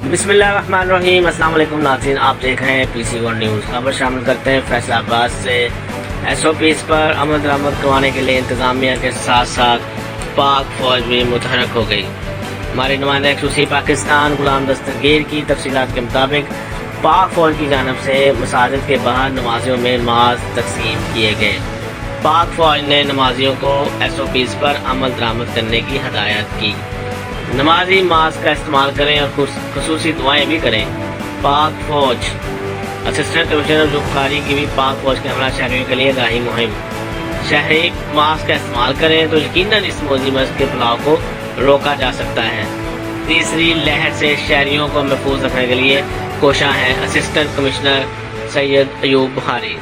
बिस्मिल्लाहिर्रहमानिर्रहीम। अस्सलाम वालेकुम नाज़रीन, आप देख रहे हैं PC वन न्यूज़। खबर शामिल करते हैं फैसलाबाद से। SOPs पर अमल दरामद करवाने के लिए इंतज़ामिया के साथ साथ पाक फौज भी मुतहरक हो गई। हमारे नुमाइंदा खसूसी पाकिस्तान गुलाम दस्तगीर की तफसीलात के मुताबिक पाक फौज की जानब से मसाजिद के बाहर नमाजियों में मास्क तकसीम किए गए। पाक फौज ने नमाजियों को SOPs पर अमल दरामद करने की हदायत की। नमाजी मास्क का इस्तेमाल करें और खसूसी दुआएं भी करें। पाक फौज असिस्टेंट कमिश्नर जुल्फ़ारी की भी पाक फौज के हमला शहरियों के लिए राही मुहिम। शहरी मास्क का इस्तेमाल करें तो यकीनन इस मौजी मर्ज के फैलाव को रोका जा सकता है। तीसरी लहर से शहरियों को महफूज रखने के लिए कोशिश है असिस्टेंट कमिश्नर सैयद अयूब बुखारी।